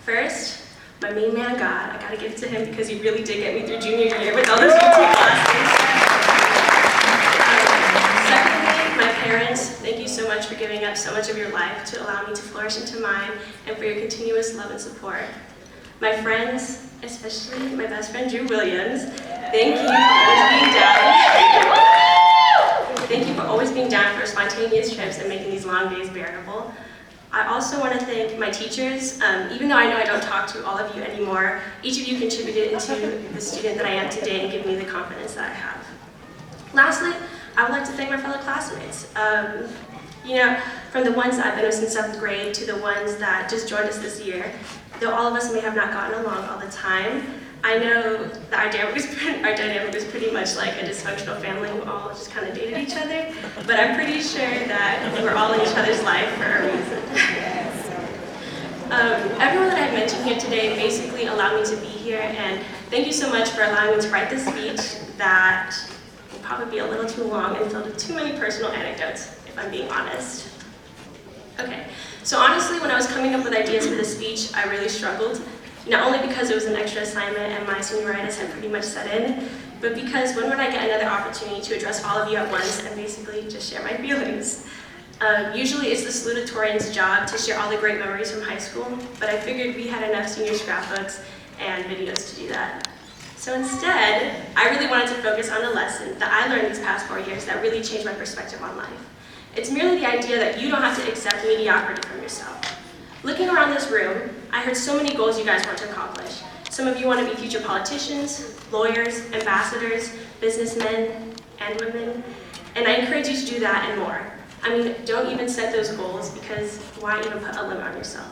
First, my main man God, I gotta give it to him because he really did get me through junior year with all those YouTube classes. Secondly, my parents, thank you so much for giving up so much of your life to allow me to flourish into mine and for your continuous love and support. My friends, especially my best friend Drew Williams, thank you for always being down. Thank you for always being down for spontaneous trips and making these long days bearable. I also want to thank my teachers. Even though I know I don't talk to all of you anymore, each of you contributed into the student that I am today and give me the confidence that I have. Lastly, I would like to thank my fellow classmates. From the ones that I've been with since 7th grade to the ones that just joined us this year. Though all of us may have not gotten along all the time, I know that our dynamic was pretty much like a dysfunctional family. We all just kind of dated each other, but I'm pretty sure that we were all in each other's life for a reason. Everyone that I've mentioned here today basically allowed me to be here, and thank you so much for allowing me to write this speech that will probably be a little too long and filled with too many personal anecdotes, if I'm being honest. Okay, so honestly, when I was coming up with ideas for this speech, I really struggled. Not only because it was an extra assignment and my senioritis had pretty much set in, but because when would I get another opportunity to address all of you at once and basically just share my feelings? Usually it's the salutatorian's job to share all the great memories from high school, but I figured we had enough senior scrapbooks and videos to do that. So instead, I really wanted to focus on a lesson that I learned these past 4 years that really changed my perspective on life. It's merely the idea that you don't have to accept mediocrity from yourself. Looking around this room, I heard so many goals you guys want to accomplish. Some of you want to be future politicians, lawyers, ambassadors, businessmen, and women, and I encourage you to do that and more. I mean, don't even set those goals because why even put a limit on yourself?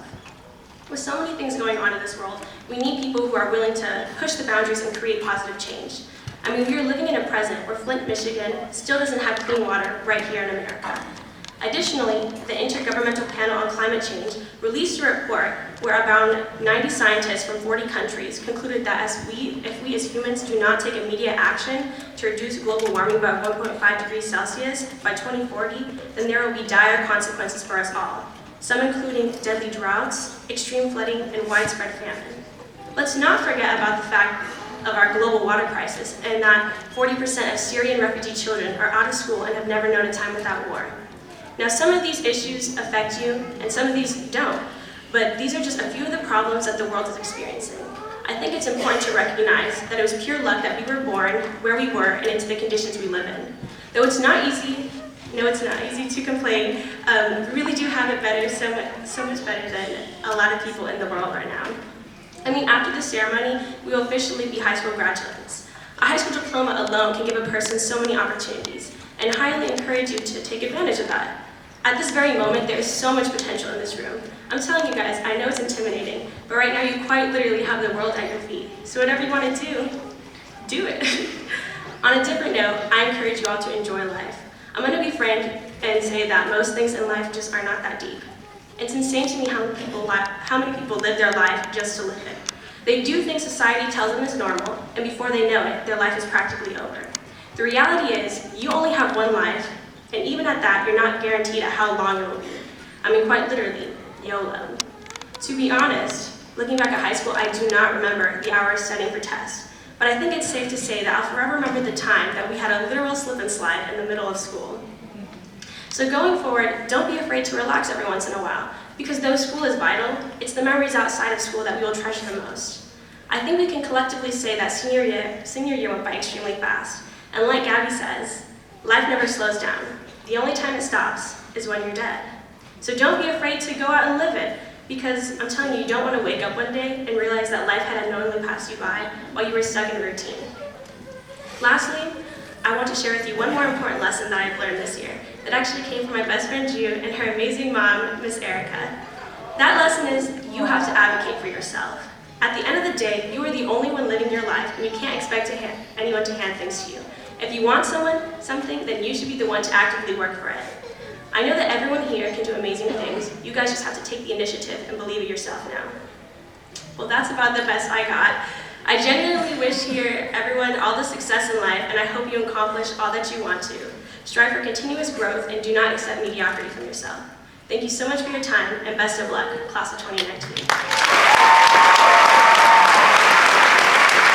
With so many things going on in this world, we need people who are willing to push the boundaries and create positive change. I mean, we are living in a present where Flint, Michigan still doesn't have clean water right here in America. Additionally, the Intergovernmental Panel on Climate Change released a report where around 90 scientists from 40 countries concluded that if we as humans do not take immediate action to reduce global warming by 1.5 degrees Celsius by 2040, then there will be dire consequences for us all, some including deadly droughts, extreme flooding, and widespread famine. Let's not forget about the fact of our global water crisis and that 40% of Syrian refugee children are out of school and have never known a time without war. Now, some of these issues affect you, and some of these don't, but these are just a few of the problems that the world is experiencing. I think it's important to recognize that it was pure luck that we were born where we were and into the conditions we live in. Though it's not easy, to complain, we really do have it better, so much better than a lot of people in the world right now. I mean, after the ceremony, we will officially be high school graduates. A high school diploma alone can give a person so many opportunities, and I highly encourage you to take advantage of that. At this very moment, there is so much potential in this room. I'm telling you guys, I know it's intimidating, but right now you quite literally have the world at your feet. So whatever you want to do it. On a different note, I encourage you all to enjoy life. I'm going to be frank and say that most things in life just are not that deep. It's insane to me how many people live their life just to live it. They do things society tells them is normal, and before they know it, their life is practically over. The reality is, you only have one life, and even at that, you're not guaranteed at how long it will be. I mean, quite literally, YOLO. To be honest, looking back at high school, I do not remember the hours studying for tests, but I think it's safe to say that I'll forever remember the time that we had a literal slip and slide in the middle of school. So going forward, don't be afraid to relax every once in a while, because though school is vital, it's the memories outside of school that we will treasure the most. I think we can collectively say that senior year went by extremely fast, and like Gabby says, life never slows down. The only time it stops is when you're dead. So don't be afraid to go out and live it, because I'm telling you, you don't want to wake up one day and realize that life had unknowingly passed you by while you were stuck in a routine. Lastly, I want to share with you one more important lesson that I've learned this year that actually came from my best friend Ju and her amazing mom, Miss Erica. That lesson is you have to advocate for yourself. At the end of the day, you are the only one living your life, and you can't expect anyone to hand things to you. If you want something, then you should be the one to actively work for it. I know that everyone here can do amazing things. You guys just have to take the initiative and believe it yourself now. Well, that's about the best I got. I genuinely wish here everyone all the success in life, and I hope you accomplish all that you want to. Strive for continuous growth and do not accept mediocrity from yourself. Thank you so much for your time, and best of luck, class of 2019.